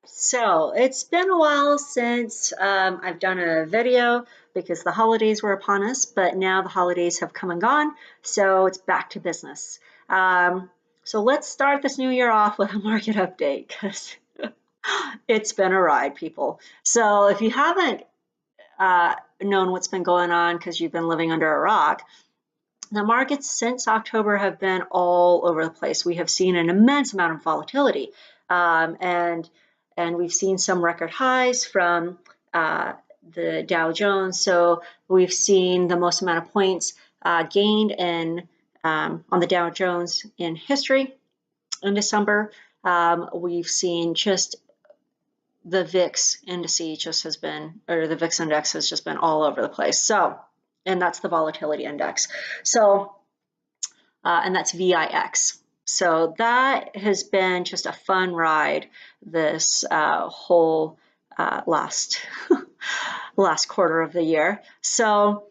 So it's been a while since I've done a video because the holidays were upon us, but now the holidays have come and gone, so it's back to business. So let's start this new year off with a market update because it's been a ride, people. So if you haven't known what's been going on because you've been living under a rock, the markets since October have been all over the place. We have seen an immense amount of volatility, um, and and we've seen some record highs from the Dow Jones. So we've seen the most amount of points gained in on the Dow Jones in history in December. We've seen just the VIX indice just has been, or the VIX index has just been all over the place. So, and that's the volatility index. So, and that's VIX. So that has been just a fun ride this whole last last quarter of the year. So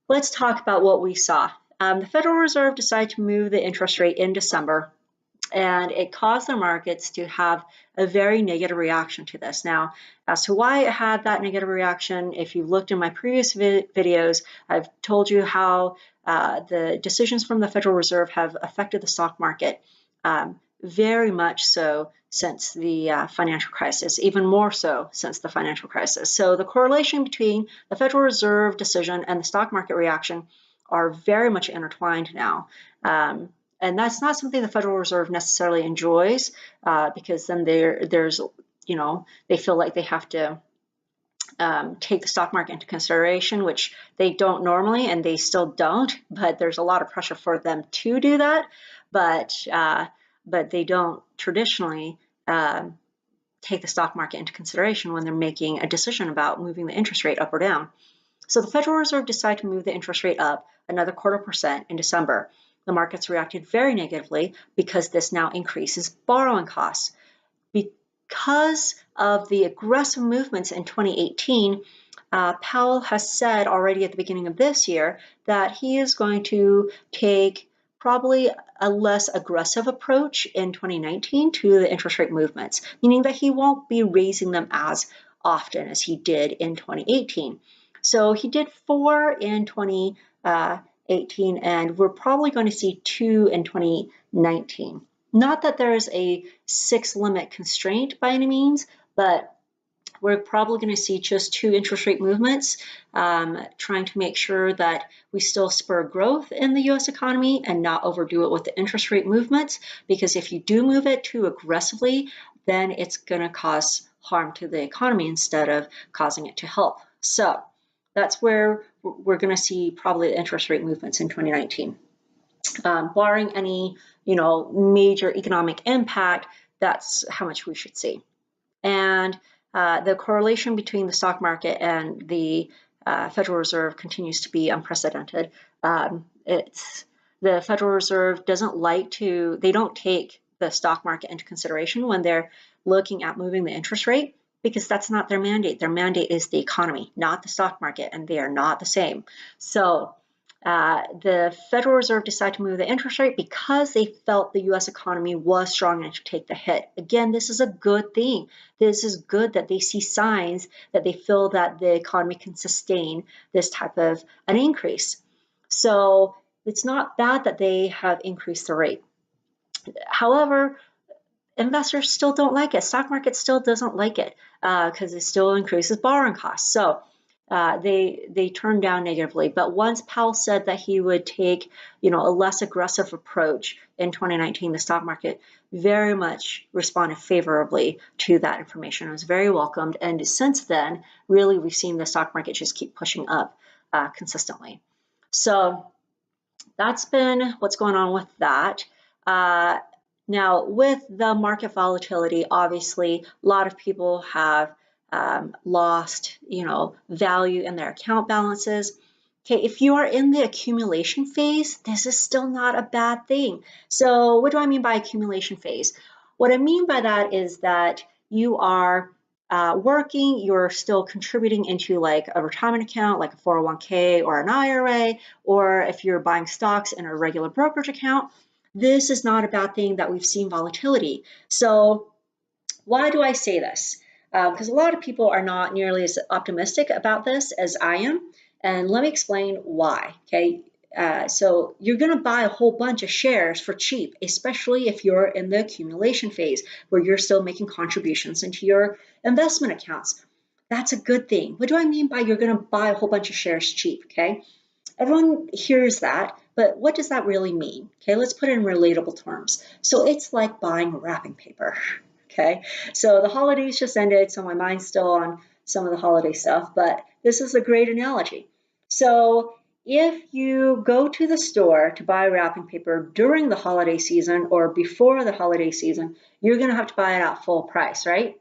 let's talk about what we saw. The Federal Reserve decided to move the interest rate in December, and it caused the markets to have a very negative reaction to this. Now, as to why it had that negative reaction, if you've looked in my previous videos, I've told you how the decisions from the Federal Reserve have affected the stock market very much so since the financial crisis, even more so since the financial crisis. So the correlation between the Federal Reserve decision and the stock market reaction are very much intertwined now. And that's not something the Federal Reserve necessarily enjoys because then there's, you know, they feel like they have to take the stock market into consideration, which they don't normally, and they still don't, but there's a lot of pressure for them to do that. But they don't traditionally take the stock market into consideration when they're making a decision about moving the interest rate up or down. So the Federal Reserve decided to move the interest rate up another 0.25% in December. The markets reacted very negatively because this now increases borrowing costs. Because of the aggressive movements in 2018, Powell has said already at the beginning of this year that he is going to take probably a less aggressive approach in 2019 to the interest rate movements, meaning that he won't be raising them as often as he did in 2018. So he did 4 in 2018, and we're probably going to see 2 in 2019. Not that there is a 6 limit constraint by any means, but we're probably going to see just 2 interest rate movements, trying to make sure that we still spur growth in the US economy and not overdo it with the interest rate movements, because if you do move it too aggressively, then it's going to cause harm to the economy instead of causing it to help. So that's where we're going to see probably the interest rate movements in 2019. Barring any, major economic impact, that's how much we should see. And the correlation between the stock market and the Federal Reserve continues to be unprecedented. The Federal Reserve they don't take the stock market into consideration when they're looking at moving the interest rate, because that's not their mandate. Their mandate is the economy, not the stock market, and they are not the same. So the Federal Reserve decided to move the interest rate because they felt the US economy was strong enough to take the hit. Again, this is a good thing. This is good that they see signs that they feel that the economy can sustain this type of an increase. So it's not bad that they have increased the rate. However, investors still don't like it. Stock market still doesn't like it because it still increases borrowing costs. So they turned down negatively. But once Powell said that he would take, a less aggressive approach in 2019, the stock market very much responded favorably to that information. It was very welcomed. And since then, really, we've seen the stock market just keep pushing up consistently. So that's been what's going on with that. Now, with the market volatility, obviously, a lot of people have lost, value in their account balances. Okay, if you are in the accumulation phase, this is still not a bad thing. So what do I mean by accumulation phase? What I mean by that is that you are working, you're still contributing into like a retirement account, like a 401k or an IRA, or if you're buying stocks in a regular brokerage account, this is not a bad thing that we've seen volatility. So Why do I say this? Because a lot of people are not nearly as optimistic about this as I am. And let me explain why, okay? So you're going to buy a whole bunch of shares for cheap, especially if you're in the accumulation phase where you're still making contributions into your investment accounts. That's a good thing. What do I mean by you're going to buy a whole bunch of shares cheap, okay? Everyone hears that, but what does that really mean? Okay, let's put it in relatable terms. So it's like buying wrapping paper. Okay, so the holidays just ended, so my mind's still on some of the holiday stuff, but this is a great analogy. So if you go to the store to buy wrapping paper during the holiday season or before the holiday season, you're going to have to buy it at full price, right?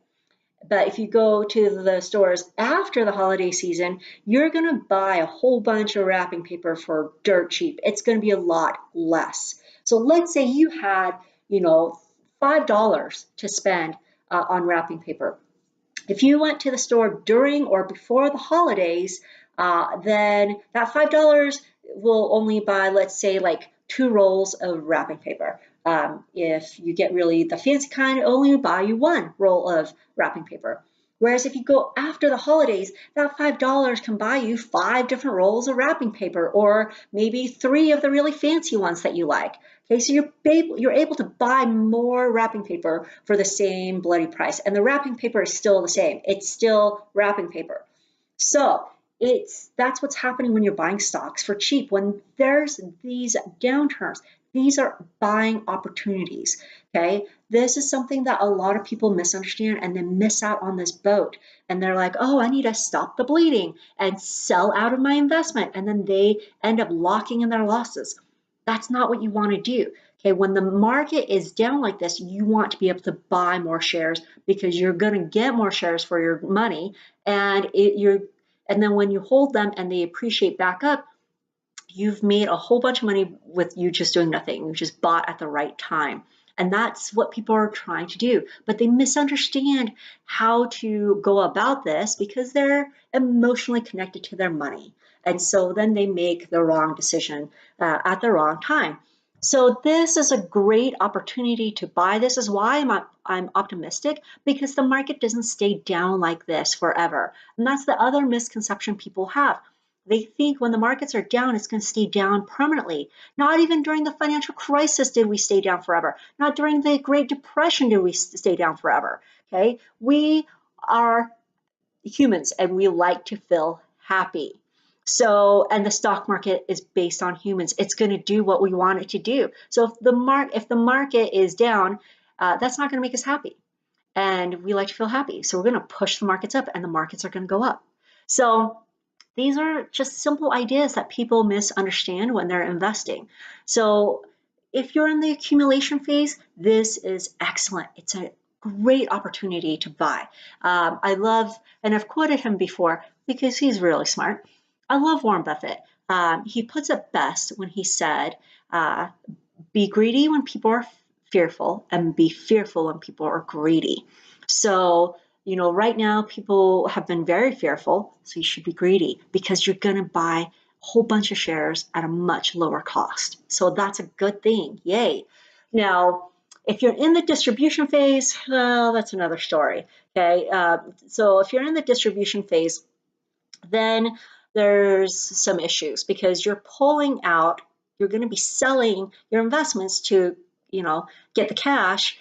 But if you go to the stores after the holiday season, you're going to buy a whole bunch of wrapping paper for dirt cheap. It's going to be a lot less. So let's say you had, $5 to spend on wrapping paper. If you went to the store during or before the holidays, then that $5 will only buy, let's say, like 2 rolls of wrapping paper. If you get really the fancy kind, it only buy you 1 roll of wrapping paper. Whereas if you go after the holidays, that $5 can buy you 5 different rolls of wrapping paper, or maybe 3 of the really fancy ones that you like. Okay, so you're able to buy more wrapping paper for the same bloody price, and the wrapping paper is still the same. It's still wrapping paper. So that's what's happening when you're buying stocks for cheap. When there's these downturns, these are buying opportunities. Okay, this is something that a lot of people misunderstand and then miss out on this boat. And they're like, oh, I need to stop the bleeding and sell out of my investment. And then they end up locking in their losses. That's not what you want to do. Okay, when the market is down like this, you want to be able to buy more shares because you're going to get more shares for your money, and and then when you hold them and they appreciate back up, you've made a whole bunch of money with you just doing nothing. You just bought at the right time. And that's what people are trying to do. But they misunderstand how to go about this because they're emotionally connected to their money. And so then they make the wrong decision at the wrong time. So this is a great opportunity to buy. This is why I'm optimistic, because the market doesn't stay down like this forever. And that's the other misconception people have. They think when the markets are down, it's going to stay down permanently. Not even during the financial crisis did we stay down forever. Not during the Great Depression did we stay down forever. Okay, we are humans and we like to feel happy. So, and the stock market is based on humans. It's going to do what we want it to do. So if the market is down, that's not going to make us happy. And we like to feel happy. So we're going to push the markets up and the markets are going to go up. So these are just simple ideas that people misunderstand when they're investing. So if you're in the accumulation phase, this is excellent. It's a great opportunity to buy. I love, and I've quoted him before because he's really smart. I love Warren Buffett. He puts it best when he said, be greedy when people are fearful and be fearful when people are greedy. So, right now people have been very fearful, so you should be greedy because you're going to buy a whole bunch of shares at a much lower cost. So that's a good thing. Yay. Now, if you're in the distribution phase, well, that's another story. Okay. So if you're in the distribution phase, then there's some issues because you're pulling out, you're going to be selling your investments to, get the cash,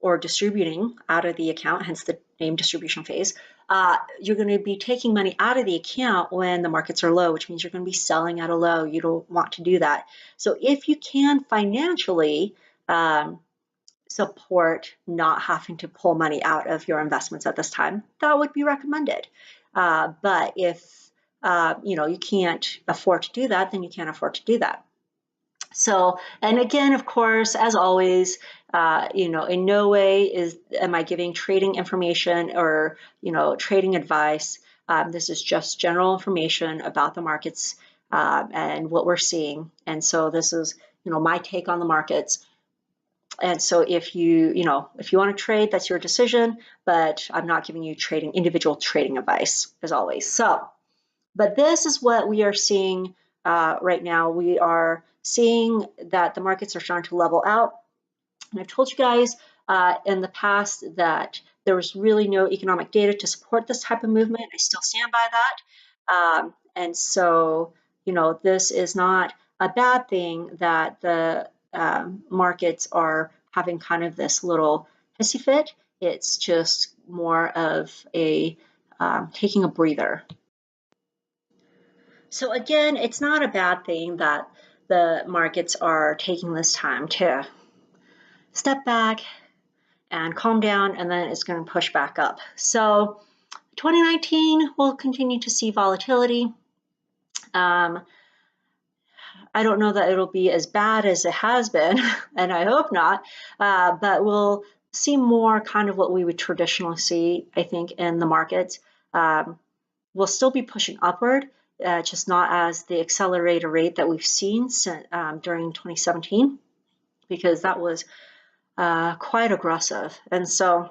or distributing out of the account, hence the name distribution phase. You're going to be taking money out of the account when the markets are low, which means you're going to be selling at a low. You don't want to do that. So if you can financially support not having to pull money out of your investments at this time, that would be recommended. But if you can't afford to do that, then you can't afford to do that. So, and again, of course, as always, in no way am I giving trading information or, trading advice. This is just general information about the markets and what we're seeing. And so this is, my take on the markets. And so if you want to trade, that's your decision, but I'm not giving you individual trading advice as always. So, but this is what we are seeing right now. We are seeing that the markets are starting to level out. And I've told you guys in the past that there was really no economic data to support this type of movement. I still stand by that. And so, you know, this is not a bad thing that the markets are having kind of this little hissy fit. It's just more of a taking a breather. So again, it's not a bad thing that the markets are taking this time to step back and calm down, and then it's going to push back up. So 2019, we'll continue to see volatility. I don't know that it'll be as bad as it has been, and I hope not, but we'll see more kind of what we would traditionally see, I think, in the markets. We'll still be pushing upward, just not as the accelerated rate that we've seen during 2017, because that was quite aggressive. And so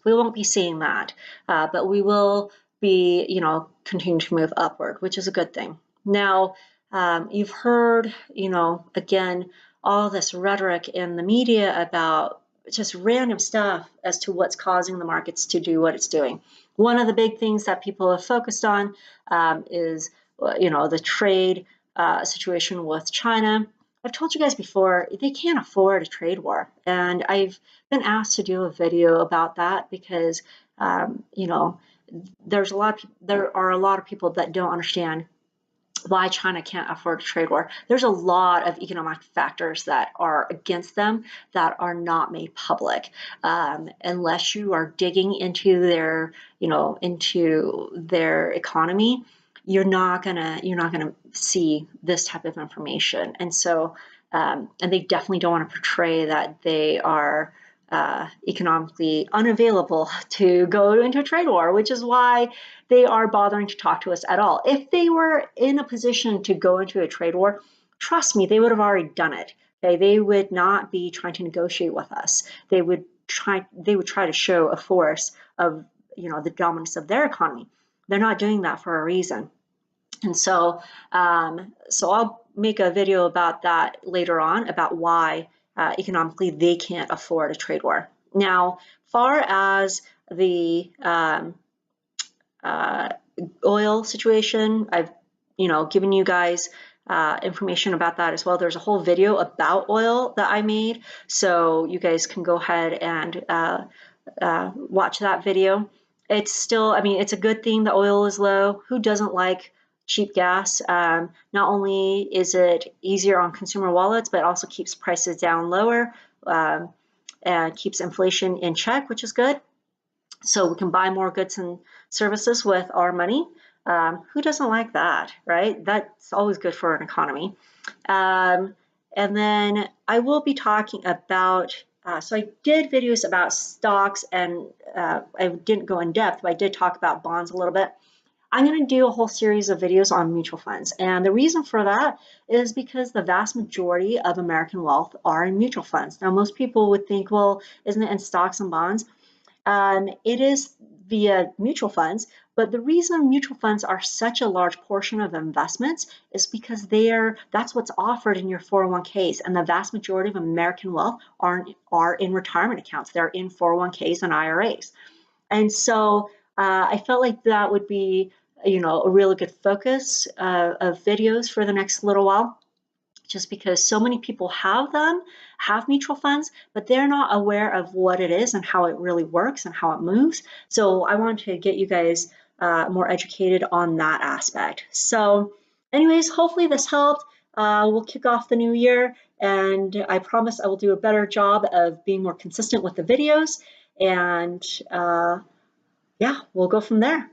we won't be seeing that, but we will be, you know, continuing to move upward, which is a good thing. Now, you've heard, you know, again, all this rhetoric in the media about just random stuff as to what's causing the markets to do what it's doing. One of the big things that people have focused on is, you know, the trade situation with China. I've told you guys before, they can't afford a trade war. And I've been asked to do a video about that because, you know, there are a lot of people that don't understand why China can't afford a trade war. There's a lot of economic factors that are against them that are not made public, unless you are digging into their, you know, into their economy. You're not gonna see this type of information, and so and they definitely don't want to portray that they are economically unavailable to go into a trade war, which is why they are bothering to talk to us at all. If they were in a position to go into a trade war, trust me, they would have already done it. Okay, they would not be trying to negotiate with us. They would try to show a force of, you know, the dominance of their economy. They're not doing that for a reason. And so, so I'll make a video about that later on, about why economically they can't afford a trade war. Now, far as the oil situation, I've, you know, given you guys information about that as well. There's a whole video about oil that I made, so you guys can go ahead and watch that video. It's still, I mean, it's a good thing the oil is low. Who doesn't like cheap gas? Not only is it easier on consumer wallets, but it also keeps prices down lower and keeps inflation in check, which is good. So we can buy more goods and services with our money. Who doesn't like that, right? That's always good for an economy. And then I will be talking about, so I did videos about stocks, and I didn't go in depth, but I did talk about bonds a little bit. I'm going to do a whole series of videos on mutual funds. And the reason for that is because the vast majority of American wealth are in mutual funds. Now, most people would think, well, isn't it in stocks and bonds? It is via mutual funds, but the reason mutual funds are such a large portion of investments is because that's what's offered in your 401ks, and the vast majority of American wealth are in retirement accounts. They're in 401ks and IRAs. And so I felt like that would be, you know, a really good focus of videos for the next little while, just because so many people have mutual funds, but they're not aware of what it is and how it really works and how it moves. So I want to get you guys more educated on that aspect. So anyways, hopefully this helped. We'll kick off the new year, and I promise I will do a better job of being more consistent with the videos, and yeah, we'll go from there.